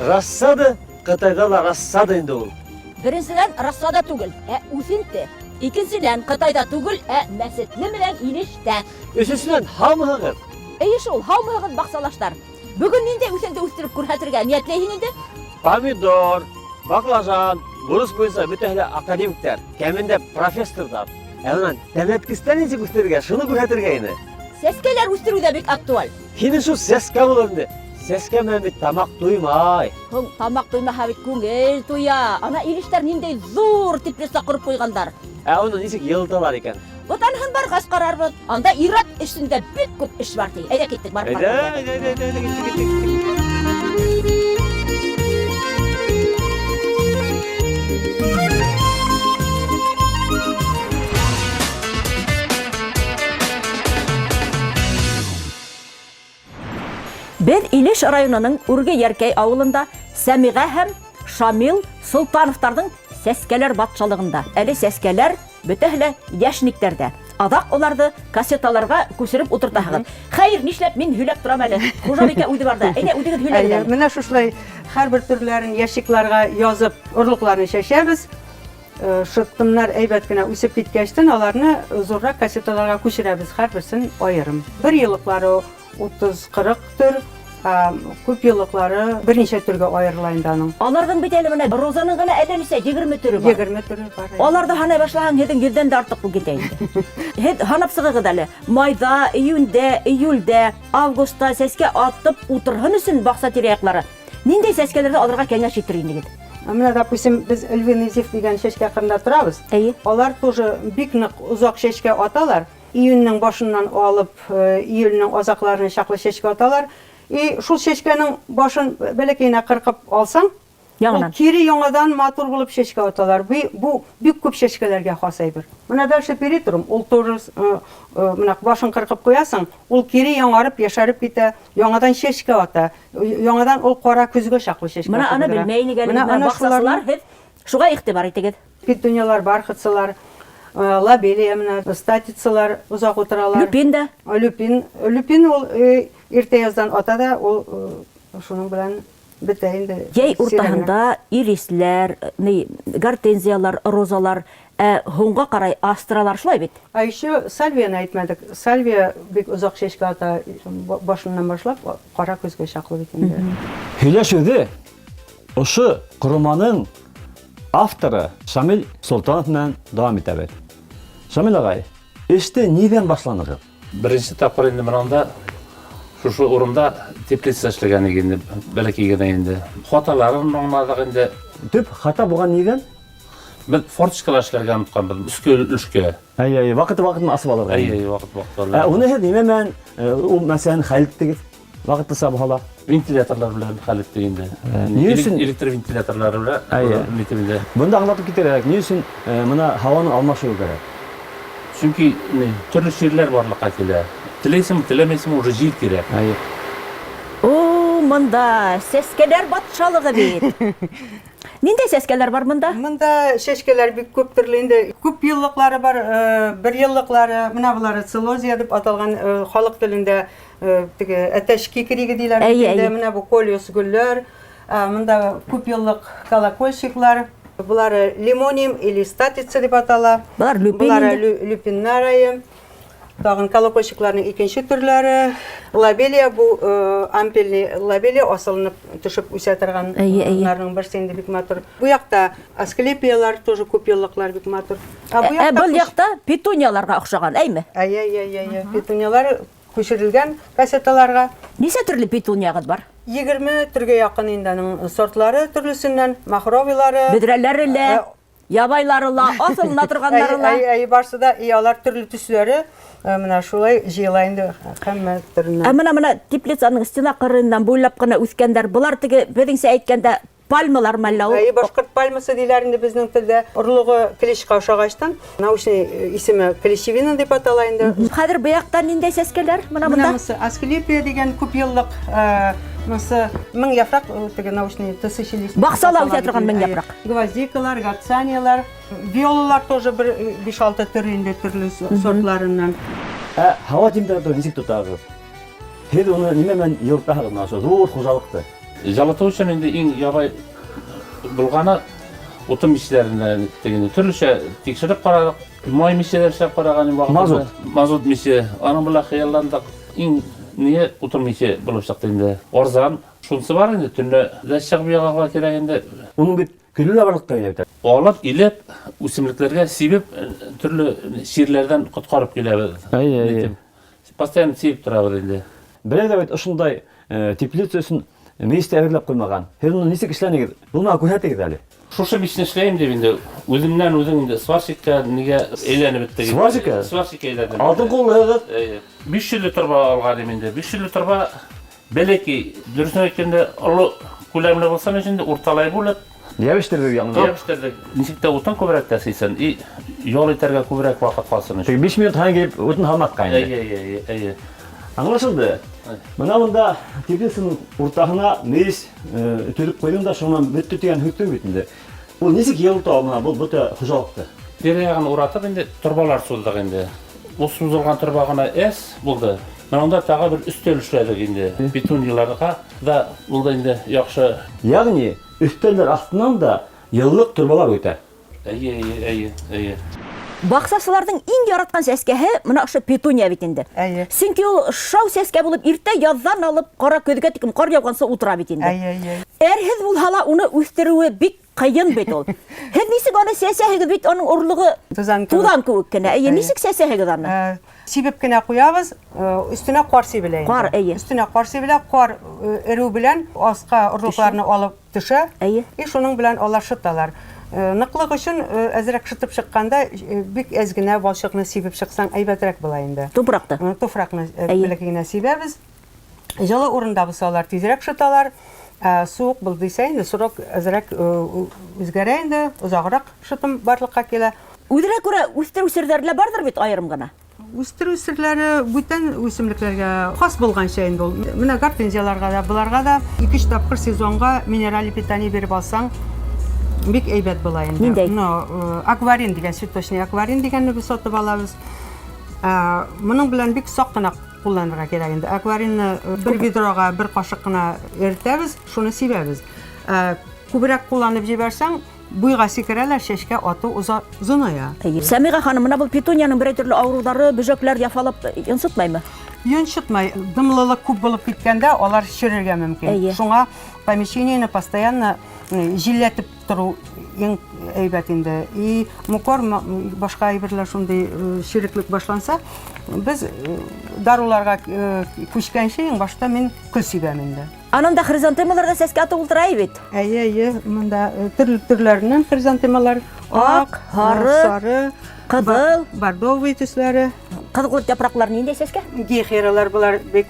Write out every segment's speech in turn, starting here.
Рассада, Қытайда да рассада инде ул. Беренчедән рассада түгел, үсенте. Икенчедән Кытайда түгел, мәсетле белән Илештә. Өченчедән һамыгыз. Шул, һаумыгыз баксалаштар. Бүген нинди үсенте үстереп күрһәтергә ниятләйһең инде? Помидор, баклажан, бурыс буенча бөтәһе академиктар, кәмендә профессорлар. Әнә тәмәткестән ничек үстерергә, шуны күрһәтергә иде. Сәскәләр үстерү дә бик актуаль. Һине шул сәскә булыр инде. Сәскә менән бит тамак туймай. Тамак туймаһа бит күңел туя. Ана Илештәр ниндәй зур теплица корып куйгандар. Аны ничек йылталар икән? Ватанһын баргас карарбыз. Анда ират эшендә бик күп эш бар ди. Әйдә киттек, бар. Без Илеш районының Үрге Яркәй авылында Сәмиға һәм Шамил Султановтардың сәскәләр батшалыгында. Әле сәскәләр бөтәһе яшникләрдә. Адак оларды кассеталарга күчереп утыртаһыгыз. Хәер, нишләп мин һөйләп торам әле? Хужабикә үзе барда. Әйдә, үдегез һөйләгез. Менә шушлай һәрбер төрләрен яшикларга язып, орлыкларны чәчәбез. Шыттымнар әйбәт кенә үсеп киткәчтен, аларны зуррак кассеталарга күчерәбез, һәрберсен аерым. Бер еллыклары 30-40 төр, күп еллыклары берничә төргә аерыла инде аның. Аларның бит әле менә розаның гына әллә нисә 20 төре бар. 20 төре бар. Аларда һанай башлаган һеҙҙең йөҙҙән дә артыҡ бу китә инде. Һеҙ һанап сығығыҙ әле. Майда, июндә, июльдә, августта сәскә атып утырһын өсөн баҡса тирә-яҡлары. Ниндәй сәскәләрҙе алырға кәңәш итер инегеҙ? Менә, допустим, без Эльвинизев дигән шәшкә кырында торабыз. Алар тоже бик ныҡ озаҡ шәшкә аталар. Июньнең башыннан алып, июльнең азаҡларына чаҡлы шәшкә аталар. Шул шәшкәнең башын бәләкәйенә ҡырҡып алсаң, кире яңадан матур булып шәшкә аталар. Бу бик күп шәшкәләргә хас әйбер. Менә дальше бери торам, ул тоже менә башын ҡырҡып ҡуясың, ул кире яңарып, яшәреп китә, яңадан шәшкә ата. Яңадан ул ҡара көзгә чаҡлы шәшкә ата. Менә аны белмәй инегеҙ, баҡсасылар, һеҙ шуға иғтибар итегеҙ. Петуниялар, бархатсылар, лабелия менән, статицалар узак утыралар. Люпин да? Люпин ул иртә яздан ата да, ул шуның белән бетә инде. Йәй уртаһында ирисләр, гортензиялар, розалар, һуңға ҡарай астралар шулай бит? Еще сальвияны әйтмәдек. Сальвия бик озаҡ шәшкә ата, башынан башлап, ҡара көзгә чаҡлы бит инде. Һөйләшеүҙе ошо ҡороманың авторы Шамил Султанов менән дауам итәбеҙ. Шамил ағай, эште ниҙән башланығыҙ? Беренче тапҡыр инде мынанда шушы урында теплица эшләгән инде, бәләкәй генә инде. Хаталарын аңладыҡ инде. Төп хата булған ниҙән? Беҙ форточкалар эшләргә онотҡанбыҙ, өскә. Ваҡыты-ваҡытын асып алырға. Ваҡыт-ваҡыт. Уны һеҙ нимә менән ул мәсьәләне хәл иттегеҙ? Ваҡытлыса булһа. Вентиляторлар белән хәл итте инде. Электр вентиляторлары белән. Бында аңлатып китерәк, ни өсөн мына һауаны алмашыу кәрәк? Чөнки төрлө ширләр барлыҡҡа килә. Теләйсеңме, теләмәйсеңме, уже җил кирәк. Мында сәскәләр батшалығы бит. Ниндәй сәскәләр бар мында? Мында шәшкәләр бик күп төрлө инде. Күп йыллыҡлары бар, бер йыллыҡлары, менә булары целозия дип аталған халыҡ телендә әтәш кикериге диләр. Менә бу колиус гөлләр, мында күп йыллыҡ колокольчиклар. Булары лимониум или статица дип атала. Булары люпиннарайы. Тағын колокольчикларның икенче төрләре. Лабелия, бу ампельный лабелия асылынып төшөп үсә торган нарның берсе инде бик матур. Бу яҡта асклепиялар тоже күп йыллыҡлар бик матур. Был яҡта петунияларға оҡшаған, әйме? Петуниялар күсерелгән кассеталарға. Нисә төрлө петунияғыҙ бар? 20 төргә яҡын инде аның сортлары төрлөсөнән, махровилары. Бөҙрәләре лә, ябайлары ла, асылына торғаннары ла. Барсы да, алар төрлө төсләре. Менә шулай җыела инде һәммә төреннән. Менә теплицаның стена ҡырыйынан буйлап ҡына үҫкәндәр. Булар теге беҙҙеңсә әйткәндә пальмалар мәллә ул? Башҡорт пальмасы диләр инде безнең телдә. Орлоғо клещка ошағачтан. Научный исеме клещевина дип атала инде. Хәҙер бу яҡта ниндәй сәскәләр? Менә асклепия дигән күп йыллыҡ, мең яфраҡ, теге научный тысячелистник. Баҡсала үҫә торған мең яфраҡ. Гвоздикалар, гатсаниялар, виолалар тоже 5-6 төр инде төрлө сортларынан. Һауа температурасы нисек тотағыҙ? Һеҙ уны нимә менән йылытаһығыҙ, ҙур хужалыҡты? Жалату үшін енді ең ябай болғаны отын мешелеріне дегенде түрліше тексеріп қарадық. Май мешелер істеп қараған Мазут. Мазут меше. Аның бұла қиялдандық. Ең не отын меше болып шықты енді. Орзан шунсы бар енді түнде дәшшақ бияға керек енді. Оның бит күллі барлыққа келеді. Олап, илеп, өсімліктерге себеп түрлі шерлерден құтқарып келеді. Постоянно себеп тұрабы енді. Біледі бит ұшындай теплица үшін мейісті әверлеп қоймаған. Херінің несек ішләнегір? Бұны көрсетегіз әлі. Шушы мешін ішлейм деп енді өзімнен өзіңді сварщикка неге еленіп біттігі. Сварщикка? Сварщикка еленіп. Алтын қолы еді. 500 тұрба алған еменде. 500 тұрба бәлекей. Дүрісін өткенде ұлы көлемлі болсам ішінде ұрталай болып. Ябіштерді яңында. Ябіштерді несекте отын көбірек тәсейсін. Жол етерге көбірек вақыт қалсын. 5 минут хан келіп өтін қалмақ қайынды. Аңлашылды. Мына мұнда теплицаның ұртағына мейіс өтеліп қойдың да шоңнан бітті деген хүктің бетінде. Бұл несек елді мұна, бұл бұты құжалықты. Бері яғын ұратып енді тұрбалар сұлдық енді. Бұл сұлдылған тұрбағына әс болды. Мұнда тағы бір үстел үшләдік енді. Петунияларға да бұл да енді яқшы. Яғни үстелдер астынан да еллық тұрбалар өте. Әйе. Бақсасылардың ең яратқан сәскәһе мына ошо петуния бит инде. Сөнки ул шау сәскә булып иртә яздан алып кара көзгә тиким кар яуганса утыра бит инде. Әрһез булһала уны үстерүе бик кыйын бит ул. Һез нисек аны сәсәһегез бит аның урлыгы тудан кебек кенә. Нисек сәсәһегез аны? Сибеп кенә куябыз, өстенә кар сибелә. Кар, Өстенә кар сибелә, кар эрү белән аска урлыкларны алып төшә. И шуның белән алар шыталар. Ныклык өчен әзрәк шытып чыкканда бик әз генә балчыкны сибеп чыксаң әйбәтрәк була инде. Тупракты. Туфракны беләкегенә сибәбез. Җылы урында булсалар тизрәк шыталар. Суык булдыйса инде срок әзрәк үзгәрә инде, узаграк шытым барлыкка килә. Үзенә күрә үстерү серләре бардыр бит айрым гына. Үстерү серләре бүтән үсемлекләргә хас булган шәй инде ул. Менә гортензияларга да, буларга да 2 тапкыр сезонга минераль питание биреп алсаң бик әйбәт була инде. Акварин дигән, цветочный акварин дигәнне без сатып алабыз. Моның белән бик сак кына кулланырга кирәк инде. Акваринны бер ведрога бер кашык кына эретәбез, шуны сибәбез. Күбрәк кулланып җибәрсәң, буйга сикерәләр, чәчкә ату узыная. Сәмига ханым, мына бу петунияның бер төрле авырулары, бөҗәкләр яфалап йонсытмаймы? Йончытмай. Дымлылык күп булып киткәндә алар чирергә мөмкин. Шуңа помещениене постоянно җилләтеп тору ең әйбәт инде. И мукор башка әйберләр шундый чиреклек башланса, без даруларга күчкәнче ең башта мин күл сибәм инде. Анында хризантемаларда сәскә атып ултыра бит. Әйе, монда төрле төрләреннән хризантемалар, ак, сары, кызыл, бордовый төсләре. Кызгылт япраклар нинди сәскә? Гейхералар булар бик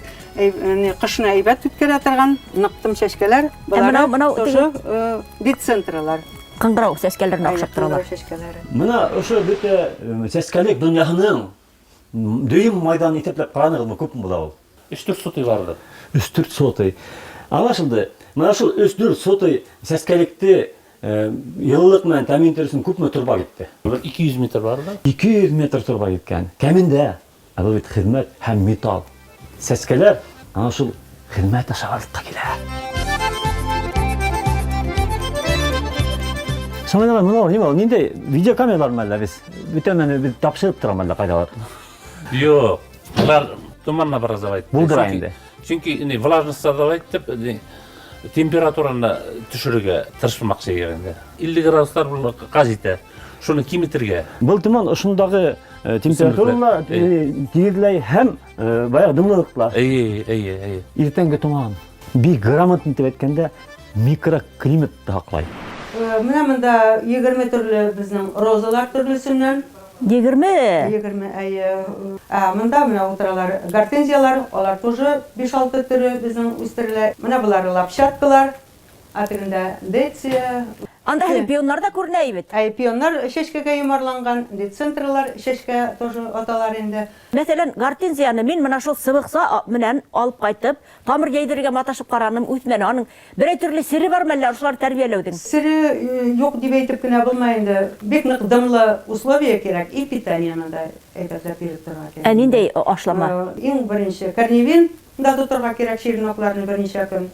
кышны әйбәт үткәрә торган ныктым чәчкәләр. Булар тоже децентралар. Кыңгырау сәскәләренә охшап торалар. Мына ошо бөтә сәскәлек дөньяның дөйем майдан итепләп караныгызмы күпме була ул? 3-4 соты барды. 3-4 соты. Аңлашылды. Мына шул 3-4 соты сәскәлекте еллык менән тәмин итәрсен күпме турба китте? 200 метр бар да. 200 метр турба киткән. Кәмендә. Бу бит хезмәт һәм металл. Сәскәләр ана шул хезмәт ашарлыкка килә. Шамайлар мына нимә? Нинди видеокамералар мәллә без? Бүтәнне без тапшырып торам әллә кайдалар? Юк. Булар туманна образовать. Булдыра инде. Чөнки влажность создавать дип температураны төшерергә тырышмакчы инде. 50 градуслар булып казыта. Шуны киметергә. Был туман ошондагы температуралар тигезләй һәм баягы дымлылыклар. Әйе. Иртәнге туман. Бик грамотный дип әйткәндә микроклимат саклай. Менә монда 20 төрле безнең розалар төрлесеннән 20. Әйе. Монда менә утыралар гортензиялар, алар тоже 5-6 төре безнең үстерелә. Менә булар лапчаткалар, атырында деция. Анда хәле пионнар да күренә бит. Пионнар чәчкәгә юмарланган, децентралар чәчкә тоже аталар инде. Мәсәлән, гортензияны мин менә шул сыбыкса менән алып кайтып, тамыр яйдырырга маташып караным, үтмәне. Аның бер төрле сире бар мәллә ошылар тәрбияләүдең? Сире юк дип әйтеп кенә булмый инде. Бик нык дымлы условия кирәк, и питаниены да әйбәтләп биреп торырга кирәк. Ниндәй ашлама? Иң беренче корневин да тоторга кирәк чернокларны берничә көн.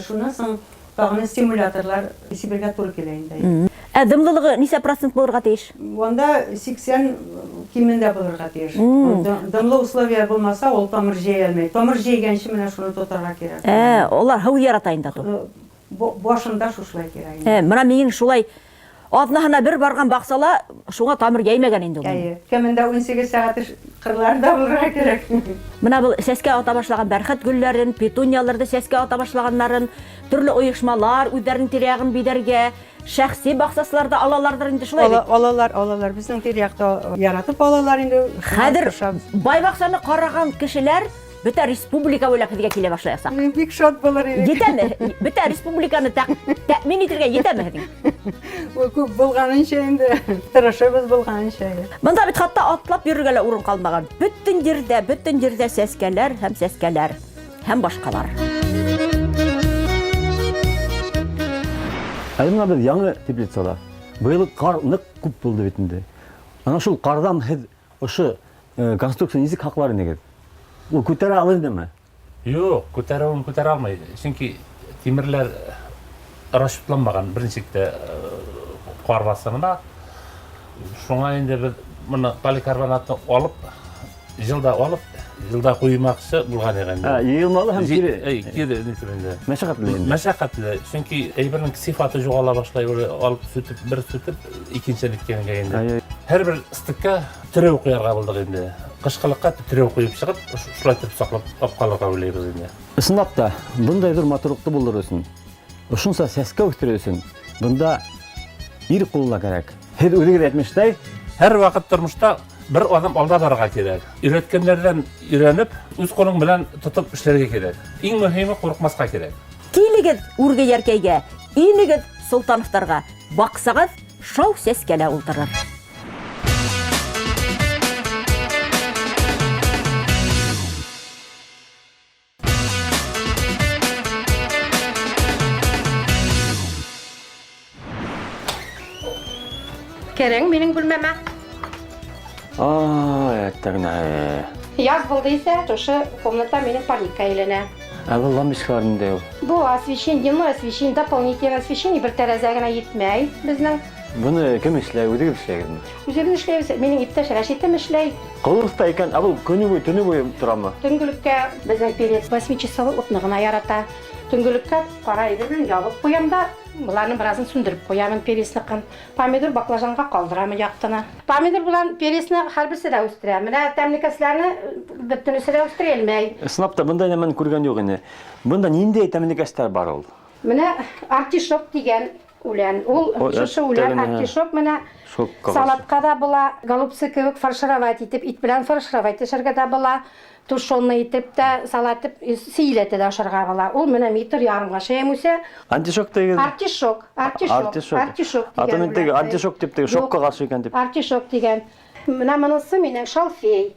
Шуннан соң тагын стимуляторлар Сибирьгә туры килә инде. Дымлылыгы нисә процент булырга тиеш? Анда 80 кимендә булырга тиеш. Дымлы условия булмаса, ул тамыр җәй алмый. Тамыр җәйгәнче менә шуны тоторга кирәк. Олар һыу ярата инде ту. Башында шушлай кирәк. Менә мин шулай Аднаһына бер барган баксала, шуңа тамыр йәймәгән инде ул. Кемендә 18 сәгать кырларда булырга кирәк. Менә бу сәскә ата башлаган бәрхәт гөлләрен, петунияларны сәскә ата башлаганнарын, төрле оешмалар үзләренең тирәген бидәргә, шәхси баксасларда алалардыр инде шулай бит. Алалар безнең тирәктә яратып алалар инде. Хәзер бай баксаны караган кешеләр бөтә республика буйлап һеҙгә килә башлаясаҡ. Бик шат булыр иде. Етәме? Бөтә республиканы тәэмин итергә етәме һеҙгә? Күп булганынча инде. Тырышыбыз булганынча. Бында бит хатта атлап йөрергә лә урын калмаган. Бөтен җирдә сәскәләр һәм башкалар. Әлемдә без яңа теплицалар. Быел кар нык күп булды бит инде. Ана шул кардан һез ошо конструкция низик хаклары негез? Ул күтәрә алырдымы? Юк, күтәрә алмый. Чөнки тимерләр расчетланмаган беренчектә кар басымына. Шуңа инде без моны поликарбонатны жылда куймакчы булган иде. Йыелмалы һәм кире инде. Мәшәкатьле. Чөнки әйбернең сыйфаты югала башлай, алып сүтеп, икенчелеккәнгә инде. Һәр бер стыкка төрәү куярга булдык инде. Кышкылыкка төрәү куеп чыгып, шулай итеп саклап калырга уйлыйбыз инде. Ысынлап та, бундай бер матурлыкты булдырыр өчен, ошонса сәскә үстерер өчен, бунда ир кулла кирәк. Һез үзегез әйтмештәй, Һәр вакыт тормышта бер адам алда барырга кирәк. Өйрәткәннәрдән өйрәнеп, үз колың белән тотып эшләргә кирәк. Иң мөһиме курыкмаска кирәк. Килегез үргә яркәйгә, инегез Солтановтарга, баксагыз шау сәскәлә ултырыр. Керең менің бүлмәмә. Әттәгенә. Яз булды исә, ошо комната менің парникка әйләнә. Бұл лампочкалар инде ул. Бу освещение, дневное освещение, дополнительное освещение бер тәрәзә генә етмәй безнең. Буны кем эшләй, үзегез эшләгезме? Үзебез эшләйбез, минең иптәш Рәшитем эшләй. Кылырста икән, бу көне буе, төне буе торамы? Төнгелеккә безнең перед 8 часовой утны гына ярата. Төнгелеккә кара идел белән ябып куям да, буларны беразын сүндереп куямын пересникын. Помидор баклажанга калдырамын яктына. Помидор белән пересне һәрберсе дә үстерә. Менә тәмлекәсләрне бөтенесе дә үстерә алмый. Ысынапта бундай нәмәне күргән юк инде. Бунда нинди тәмлекәстәр бар ул? Менә артишок дигән үлән. Ул шушы үлән артишок менә салатка да була, голубцы кебек фаршировать итеп, ит белән фаршировать итәргә дә була. Тушонны итеп тә салатып сыйләтә дә ашарга була. Ул менә метр ярымга шәем үсә. Антишок деген. Артишок. Атын теге артишок дип теге шокка каршы икән дип. Артишок дигән. Менә монысы минең шалфей.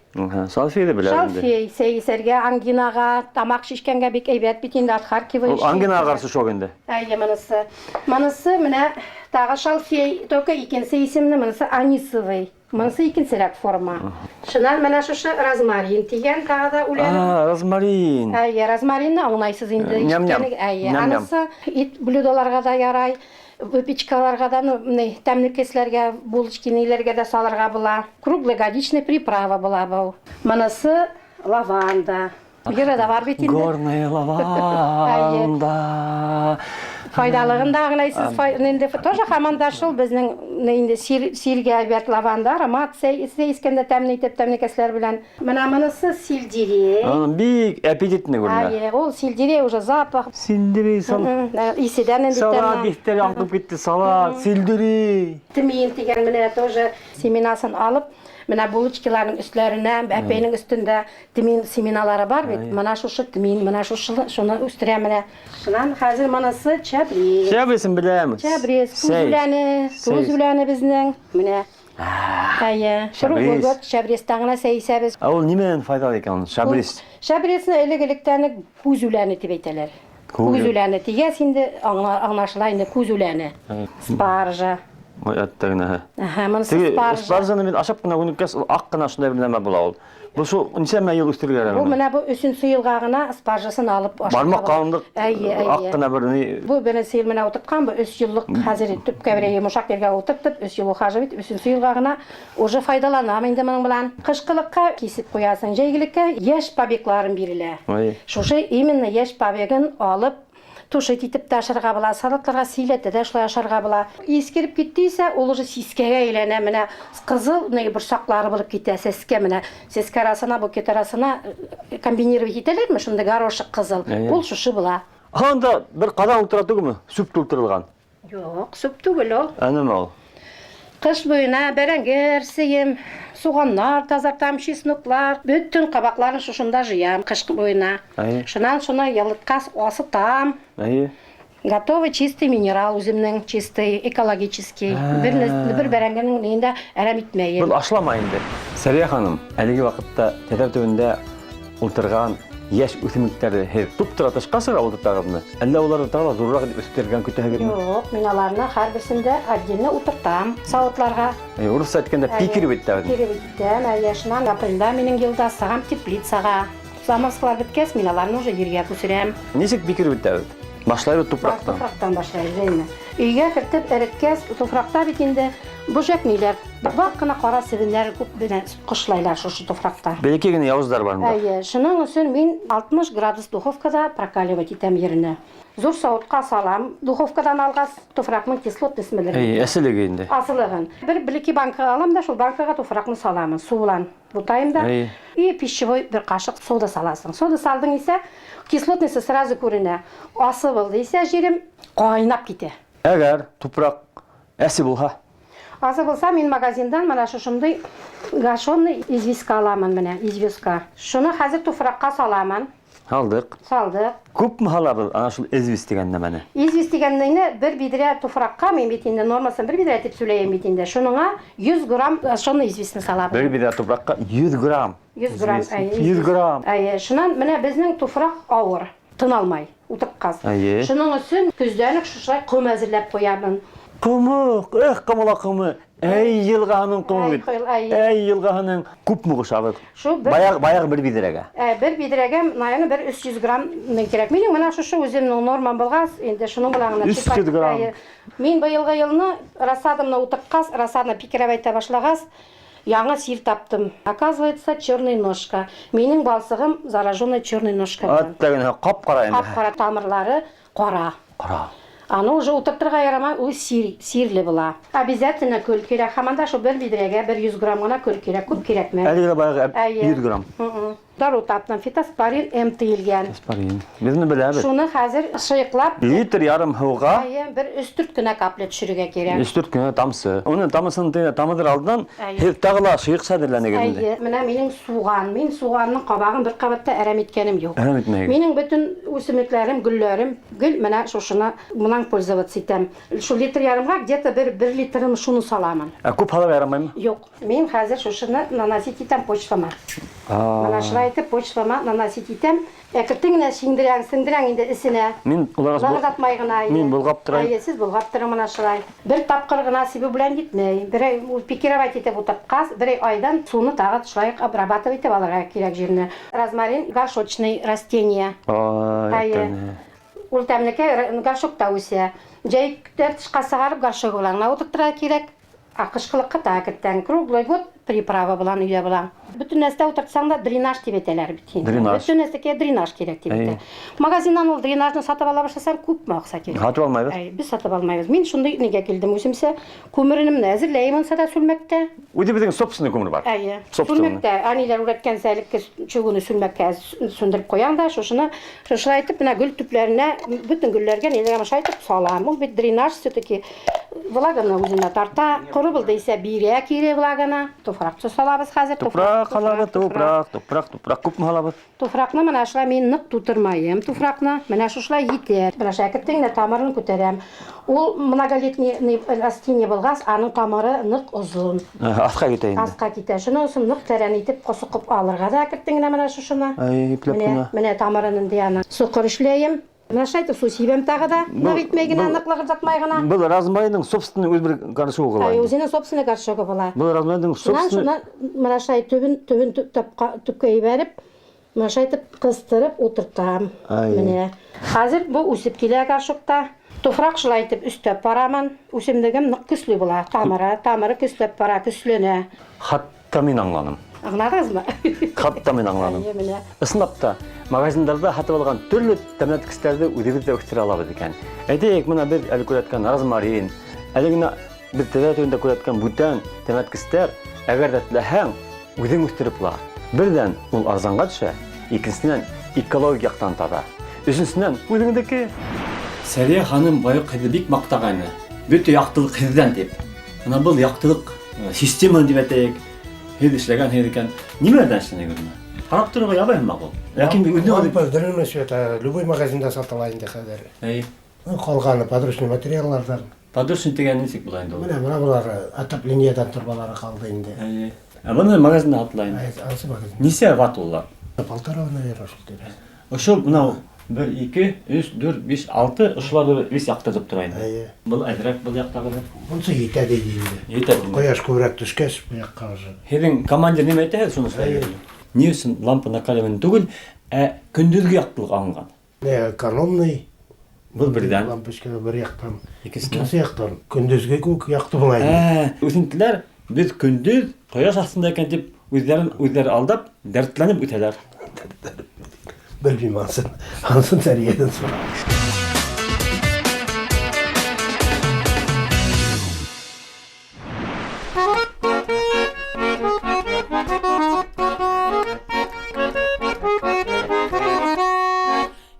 Салфей дип беләм инде. Шалфей сәйсәргә, ангинага, тамак шишкәнгә бик әйбәт бит инде Харькова. Ул ангинага каршы шок инде. Әйе, монысы. Монысы менә тагы шалфей, только икенче исемне, монысы анисовый. Монысы икенчерәк форма. Шуннан менә шушы розмарин дигән тагы да үлән. Розмарин. Әйе, розмаринны аңлайсыз инде. Әйе, анысы ит блюдоларга да ярай. Выпечкаларга да, тәмлекәсләргә, булочкинеләргә дә салырга була. Круглогодичная приправа була бу. Монысы лаванда. Йөрә дә бар бит инде. Горная лаванда. Файдалыгын да аңлайсыз. Инде тоже хаманда шул безнең инде сиргә әйбәт лаванда, аромат сәйскәндә тәмле итеп тәмлекәсләр белән. Менә монысы сельдерей. Бик аппетитный күренә. Әйе, ул сельдерей уже запах. Сельдерей Иседән инде салат бихтер ягып китте, салат, сельдерей. Тимин дигән менә тоже семенасын алып, менә булочкаларның өстләренә, әпәйнең өстендә тимин семеналары бар бит. Менә шушы тимин, менә шуны үстерә менә. Шуннан хәзер монысы чабрес. Чабресен беләм. Чабрес, күз үләне безнең. Менә. Әйе, круглый чабрестан гына сәйсәбез. Ул нимәдән файдалы икән чабрес? Чабресне элек-электән күз үләне дип әйтәләр. Күз үләне дигәс инде аңлашыла инде күз үләне. Спаржа. Ой, аттагына. Монысы Теге спаржа. спаржаны мен ашап кына күнеккәс ак кына шундай бер нәмә була ул. Бу шу ничәмә ел үстергән Бу аны. менә бу 3-нче елга гына спаржасын алып ашап. Бармак калындык. Ак кына бер ни. Бу беренче ел менә утырткан, бу 3 еллык хәзер төпкә бер йомшак ергә утыртып, 3 ел хәзер бит 3-нче елга гына уже файдаланам инде моның белән. Кышкылыкка кисеп куясың, җәйгелеккә яшь побегларын бирелә. Ой. Шушы именно яшь побегын алып тушить итеп тә ашарга була, салатларга силәтә дә шулай ашарга була. Искереп киттийсә, ул уже сискәгә әйләнә, менә кызыл борсаклары булып китә, сәскә менә. Сәскә арасына, букет арасына комбинировать итәләрме, шунда горошек кызыл. Ул шушы була. Анда бер кадан утыра түгелме? Сүп тултырылган. Юк, сүп түгел ул. Әнеме ул? Кыш буена бәрәңгер, сыйым, суганнар тазартам, чесноклар, бөтен кабакларын шушында җыям кыш буена. Шуннан шуны ялытка асытам. Готовый чистый минерал үземнең, чистый, экологический. Бер бәрәңгернең нинде әрәм итмәйем. Бу ашламай инде. Сәрия ханым, әлеге вакытта тәдәр төбендә утырган яшь үсемлекләрне һәр туп-тура тышкасыга утыртагызмы? Әллә уларны тагы зуррак үстергән көтәһегезме? Юк, мин аларны һәрберсендә отдельно утыртам, савытларга. Урысча әйткәндә пикер бит тәгъдим. Пикер бит тә, яшнан апрельдә минең елда сагам теплицага. Замыслар биткәс, мин аларны уже ергә күчерәм. Ничек пикер бит тәгъдим? Башлайды тупрактан. Тупрактан башлайды, әйме. Өйгә кертеп эреткәс, тупракта бит инде бу җәкниләр, вак кына кара себеннәр күп белән кышлайлар шушы тупракта. Бәлки генә явызлар бармы? Әйе, шуның өчен мин 60 градус духовкада прокаливать итәм yerine. Зур савытка салам, духовкадан алгас туфракның кислотность мелер. Әселеге инде. Асылыгын. Бер-ике банка алам да шул банкага туфракны салам, су белән бутайм да. И пищевой бер кашык сода саласың. Сода салдың исә кислотность сразу күренә. Асы булды исә җирем кайнап китә. Әгәр тупрак әсе булса, Асы булса, мин магазиндан менә шушындый гашонный известка аламын менә, известка. Шуны хәзер туфракка саламын. алдык. Салдык. Күпме халабыз ана шул эзвис дигән нәмәне? Извест дигәнне бер бидрә туфракка мин бит инде нормасын бер бидрә дип сөйләйм бит инде. Шуныңа 100 грамм шуны известны салабыз. Бер бидрә тупракка 100 грамм. 100 грамм. 100 грамм. Әйе, шуннан менә безнең туфрак авыр, тыналмай, утырткас. Шуның өчен көздән үк шушай ком әзерләп куябын. Кымы, кымылакымы. Әй елганың кымы бит. Әй елганың күпме кушабыз? Баягы бер бидрәгә. Бер бидрәгә, наяны бер 300 грамм кирәк. Минем менә шушы үземнең нормам булгас, инде шуның белән генә 300 грамм. Мин быелгы елны рассадымны утырткас, рассадны пикерәп әйтә башлагас, яңа сир таптым. Оказывается, черный ножка. Минем балсыгым зараженный черный ножка. Аттагы кап-кара инде. Кап-кара тамырлары кара. Кара. Аны уже утыртырга ярамай, ул сирле була. Обязательно көл кирәк. Һәмәндә шул бер бидрәгә 100 грамм гына көл кирәк, күп кирәкме? Әлегә баягы 100 грамм. Дару таптым, фитоспорин М тиелгән. Фитоспорин. Безне беләбез. Шуны хәзер шыйыклап, Литр ярым һауга. бер 3-4 кенә капля төшерергә кирәк. 3-4 кенә тамсы. Уны тамысын тамыдыр алдан, һәр тагыла шыйык сәдерләнегән инде. Әйе, менә минең суган, мин суганның кабагын бер кабатта әрәм иткәнем юк. Әрәм итмәгән. Минең бөтен үсемлекләрем, гөлләрем, гөл менә шушыны монан пользоваться итәм. Шу литр ярымга где-то бер литрын шуны саламын. Күп халык ярамаймы? Юк, мин хәзер шушыны наносить итәм почтама. Менә шулай итеп почтама наносить итәм. Әкертеңнә сиңдерәң инде исенә. Мин уларга Лагатмай гына. Мин булгап торам. Әйе, сез булгап торам менә шулай. Бер тапкыр гына сибе белән җитмәй. Бер пикировать итеп утырткас, бер айдан суны тагы шулай обрабатывать итеп алырга кирәк җирне. Розмарин горшочный растение. Әйе. Ул тәмлекә горшокта үсә. Җәйктә тышка сыгарып горшок белән утыртырга кирәк. Акышкылыкка тагы круглый год приправа белән өйдә була. Бөтен нәрсә утыртсаң да дренаж дип әйтәләр бит. Бөтен нәрсәгә дренаж кирәк дип әйтә. Магазиннан ул дренажны сатып ала башласаң күпме акча кирәк? Сатып алмайбыз. Без сатып алмайбыз. Мин шундый нигә килдем үземсә, күмерне әзерләйм сада сүлмәктә. Үзебезнең собственный күмер бар. Әйе. Сүлмәктә анилар үрәткән сәлеккә чугуны сүлмәккә сүндереп куяң да, шушыны шулай итеп менә гөл төпләренә, бөтен гөлләргә ниләргә шайтып салам. Ул бит дренаж все-таки влаганы үзенә тарта. Коры булды исә бирә кире влаганы. Туфракчы салабыз хәзер. Туфрак халабыз, туфрак күпме халабыз? Туфракны менә шулай мин нык тутырмайым. Туфракны менә шулай җитәр. Менә шәкерттеңне тамырын күтәрәм. Ул многолетний растение булгас, аның тамыры нык узун. Аска китә инде. Аска китә. Шуның өчен нык тәрән итеп кысыкып алырга да кертеңне менә шушыны. Ай, ипләп кына. Менә тамырын инде аны. Сукыр эшләйем. Мына шайты су сибем тағы да, нақ итмей гына, нақлығы жатмай гына. Бұл размайның собственный өз бір горшогы Ай, бар. өзінің собственный горшогы бола. Бұл размайның собственный... Мына шай түбін түпкей бәріп, мына шайды қыстырып отыртам. Міне. Қазір бұл үсіп келе горшокта. Тофрақ жылайтып үстеп барамын. Үсімдігім нық күслі бола. Тамыры күслеп бара, күслене. Хатта мен аңланым. Аңладыңыз ба? Хатта мен аңланым. Ысынапта магазиндарда хатып алған түрлі тәмәткістерді өдегізді өктіре алабыз екен. Әдейік мұна бір әлі көреткен розмарин, әлігіна бір тәләтөйінде көреткен бүтән тәмәткістер, әгер дәтләһәң, өдең өктіріп ла. Бірден ол арзанға түші, екіншісінен экологияқтан тада. Үшіншісінен өдеңдікі. Сәрия ханым байы қиды бик мақтағаны. Бүті яқтылық қидден деп. Мұна бұл яқтылық системаны деп әтейік. Хейді ішлеген хейді екен. Немерден ішіне көрді? Қарап тұруға ябайым мақыл. Лампа древный свет, любой магазинда сатылайын да қазір. Қалғаны подручный материалдардан. Подручный деген несек бұл айында? Мына бұлар отоплениядан тұрбалары қалды енді. Бұны магазинда атылайын? Ансы магазин. Несе ват олар? 1,5, наверное, шыл деді. Ошол мынау 1, 2, 3, 4, 5, 6 ошоларды бес яқтырып тұрайын. Бұл әдірек бұл яқтағы да? Бұнысы етеді дейді. Етеді. Қояш көбірек түскес бұл яққа уже. Хедің командир неме айтады соны сұрайды? Не үшін лампа накалевен түгіл, күндізгі яқтылық алынған? Экономный. Бұл бірден? Лампочкада бір яқтан. Екісінен? Осы яқтан. Күндізгі көк яқты болайды. Өсінтілер біз күндіз қояш астында екен деп өздері алдап, дәртленіп өтелер. Білмейм ансын. Ансын сәриеден сұра.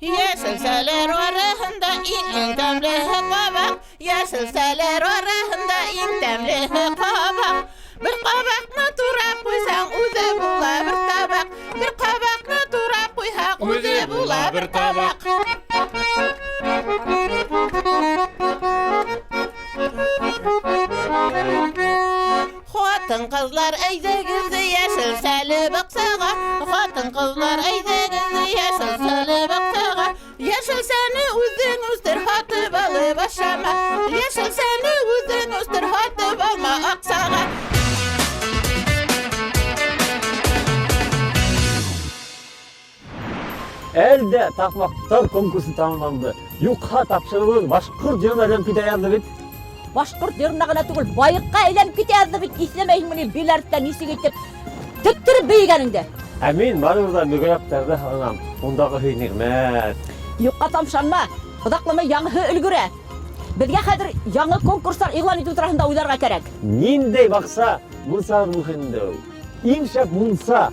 Yeşilseler orahında in temli kabak, yeşilseler orahında in temli kabak. Bir kabakni turab qo'ysang o'zi bo'la bir tabaq, bir qabaqni turab qo'ysang o'zi bo'la bir tabaq. Xotin qizlar aydagizni yashil sali baqsaga, xotin qizlar aydagizni yashil sali baqsaga, yashil sani o'zing o'stir hotib olib boshama, yashil sani o'zing o'stir hotib olma oqsaga. Elde takmaktar konkursu tamamlandı. Yuqa tapşırılır Başkurt Jön Олимпиада язды бит. Башқұрт жеріне ғана түгіл, байыққа айленіп кетеді бит, естемейін міне беларттан есі кетіп, түттіріп бейгеніңді. Әмин барымызда мүгірәптерді анам, ондағы хүй нығмет. Юққа тамшанма, бұдақлама яңы үлгірі. Бізге қадір яңы конкурстар иғлан ету тұрасында ойларға керек. Нендей бақса, мұнса мұхынды. Ең шәп мұнса,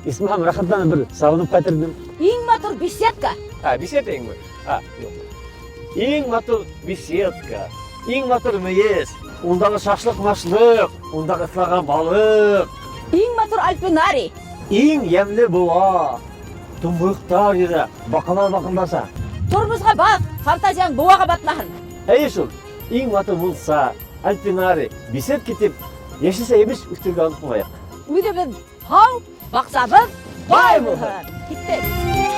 Исмахам рахаттан бір сағынып қатырдым. Ең матур беседка. Беседка ең бі? Ең матур беседка. Ең матур мейес, ондағы шашлық-машлық, ондағы ыслаған балық. Ең матур альпинарий. Ең емлі буа, тұмбықтар еді, бақалар бақындаса. Тұрмызға бақ, фантазияң буаға батмағын. Әйшіл, ең матур болса, альпинарий, бесед кетіп, ешілсе емеш үстірге алып қойық. Өйдебін, хау, бақсабын, бай болғын. Кеттік.